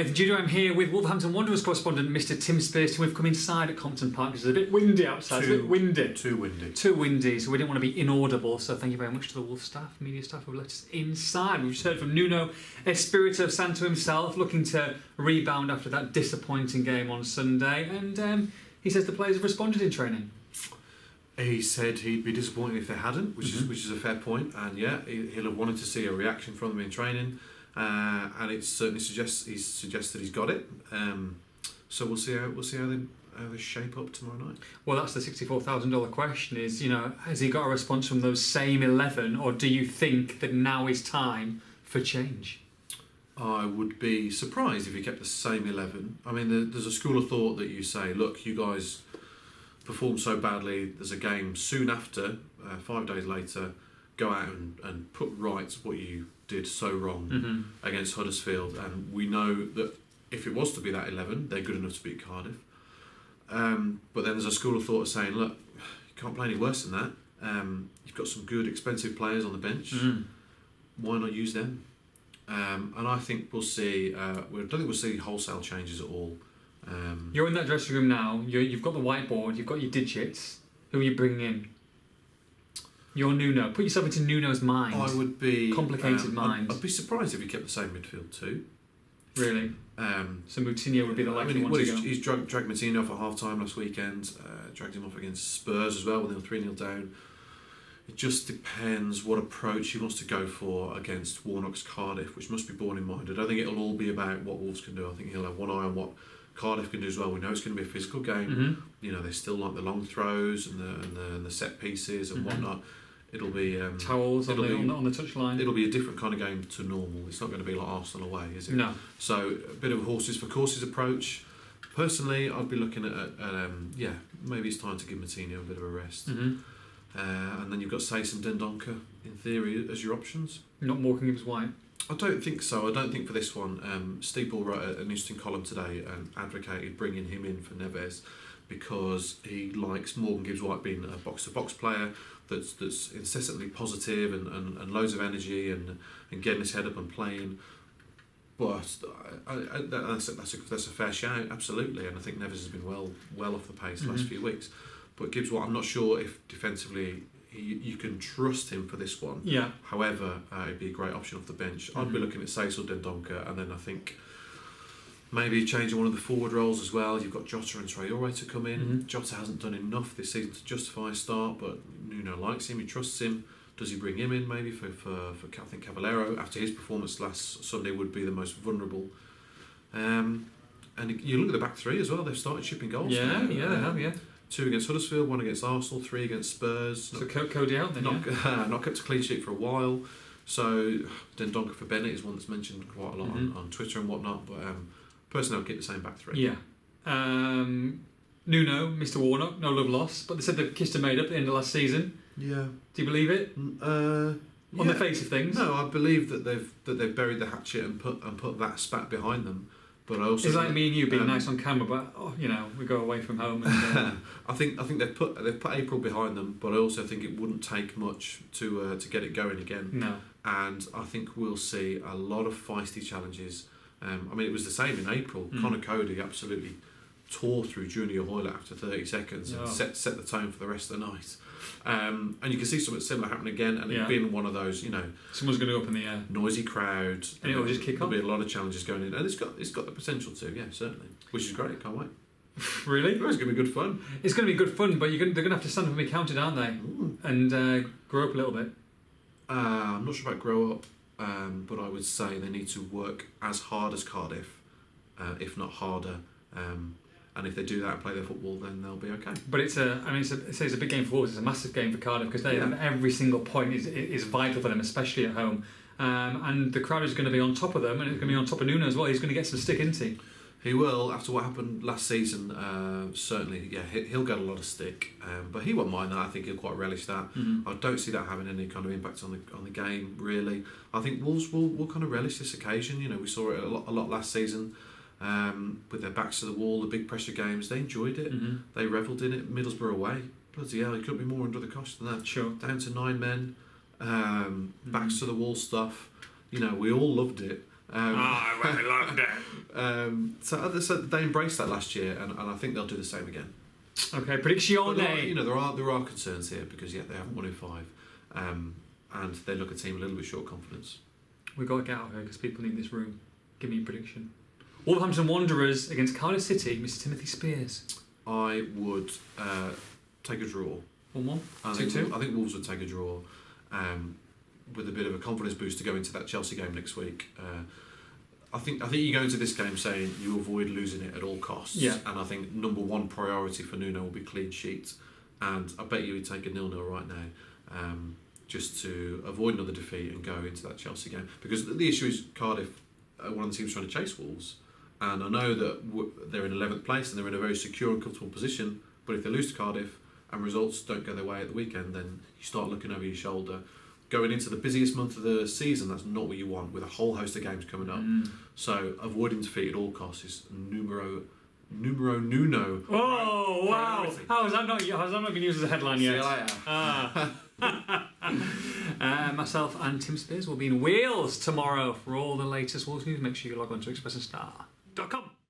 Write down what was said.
Nathan Judo. I'm here with Wolverhampton Wanderers correspondent Mr. Tim Spiers. We've come inside at Compton Park because it's a bit windy outside. It's a bit windy. Too windy. Too windy, so we didn't want to be inaudible. So thank you very much to the Wolves staff, media staff who let us inside. We've just heard from Nuno Espirito Santo himself, looking to rebound after that disappointing game on Sunday. And he says the players have responded in training. He said he'd be disappointed if they hadn't, which is a fair point. And yeah, he'll have wanted to see a reaction from them in training. And it certainly suggests he's got it. So we'll see how they shape up tomorrow night. Well, that's the $64,000 question: is, has he got a response from those same 11, or do you think that now is time for change? I would be surprised if he kept the same 11. I mean, there's a school of thought that you say, look, you guys performed so badly. There's a game soon after, 5 days later. Go out and put right what you did so wrong against Huddersfield, and we know that if it was to be that 11, they're good enough to beat Cardiff. But then there's a school of thought saying, look, you can't play any worse than that. You've got some good, expensive players on the bench. Why not use them? And I think we'll see. I don't think we'll see wholesale changes at all. You're in that dressing room now. You've got the whiteboard. You've got your digits. Who are you bringing in? You're Nuno. Put yourself into Nuno's mind. I would be complicated mind. I'd be surprised if he kept the same midfield too. Really? So Moutinho would be the likely one to go. He's dragged Moutinho off at half time last weekend. Dragged him off against Spurs as well when they were 3-0 down. It just depends what approach he wants to go for against Warnock's Cardiff, which must be borne in mind. I don't think it'll all be about what Wolves can do. I think he'll have one eye on what Cardiff can do as well. We know it's going to be a physical game. They still like the long throws and the set pieces and whatnot. It'll be towels on the touchline. It'll be a different kind of game to normal. It's not going to be like Arsenal away, is it? No. So a bit of a horses for courses approach. Personally, I'd be looking at maybe it's time to give Moutinho a bit of a rest. And then you've got Sace and Dendoncker in theory as your options. Not Morgan Gibbs-White. I don't think so. I don't think for this one. Steeple wrote an interesting column today and advocated bringing him in for Neves because he likes Morgan Gibbs-White being a box-to-box player that's incessantly positive and loads of energy and getting his head up and playing. But that's a fair shout, absolutely. And I think Neves has been well off the pace the last few weeks. But Gibbs-White, I'm not sure if defensively you can trust him for this one. Yeah. However, it'd be a great option off the bench. I'd be looking at Sace or Dendoncker, and then I think maybe changing one of the forward roles as well. You've got Jota and Traore to come in. Jota hasn't done enough this season to justify a start, but Nuno likes him, he trusts him. Does he bring him in maybe for I think Cavallero, after his performance last Sunday, would be the most vulnerable. And you look at the back three as well, they've started shipping goals. Yeah, they have. 2 against Huddersfield, 1 against Arsenal, 3 against Spurs. So Cody out then, not kept a clean sheet for a while. So Dendoncker for Bennett is one that's mentioned quite a lot on Twitter and whatnot. But personally, I'll keep the same back three. Yeah. Nuno, Mr. Warnock, no love lost, but they said they've kissed and made up at the end of last season. Yeah. Do you believe it? On the face of things? No, I believe that they've buried the hatchet and put that spat behind them. But I also it's like me and you being nice on camera, but we go away from home. And, I think they've put April behind them, but I also think it wouldn't take much to get it going again. No. And I think we'll see a lot of feisty challenges. It was the same in April. Connor Cody absolutely tore through Junior Hoylett after 30 seconds and set the tone for the rest of the night. And you can see something similar happen again, and it being one of those, someone's going to go up in the air, noisy crowd, and it'll just kick on. There'll be a lot of challenges going in, and it's got the potential to, certainly, which is great. Can't wait. Really? Well, it's going to be good fun. It's going to be good fun, but they're going to have to stand up and be counted, aren't they? And grow up a little bit. I'm not sure about grow up, but I would say they need to work as hard as Cardiff, if not harder. And if they do that and play their football, then they'll be okay. But it's a big game for Wolves. It's a massive game for Cardiff because every single point is vital for them, especially at home. And the crowd is going to be on top of them, and it's going to be on top of Nuno as well. He's going to get some stick, isn't he? He will, after what happened last season. Certainly, he'll get a lot of stick, but he won't mind that. I think he'll quite relish that. I don't see that having any kind of impact on the game, really. I think Wolves will kind of relish this occasion. We saw it a lot last season. With their backs to the wall, the big pressure games, they enjoyed it. They revelled in it. Middlesbrough away, bloody hell, it couldn't be more under the cosh than that. Sure. Down to 9 men, backs to the wall stuff. We all loved it. I really loved it. So they embraced that last year, and I think they'll do the same again. Okay, But prediction. there are concerns here because they haven't won in 5, and they look a team a little bit short confidence. We've got to get out of here because people need this room. Give me a prediction. Wolverhampton Wanderers against Cardiff City, Mr. Timothy Spiers. I would take a draw. 1-1? I 2-2? think Wolves would take a draw with a bit of a confidence boost to go into that Chelsea game next week. I think you go into this game saying you avoid losing it at all costs. Yeah. And I think number one priority for Nuno will be clean sheet. And I bet you he'd take a 0-0 right now, just to avoid another defeat and go into that Chelsea game. Because the issue is Cardiff are one of the teams trying to chase Wolves. And I know that they're in 11th place and they're in a very secure and comfortable position. But if they lose to Cardiff and results don't go their way at the weekend, then you start looking over your shoulder. Going into the busiest month of the season, that's not what you want, with a whole host of games coming up. So avoiding defeat at all costs is numero nuno. Oh, wow. How has that not been used as a headline yet? See you later. Myself and Tim Spiers will be in Wales tomorrow for all the latest Wolves news. Make sure you log on to Express and Star.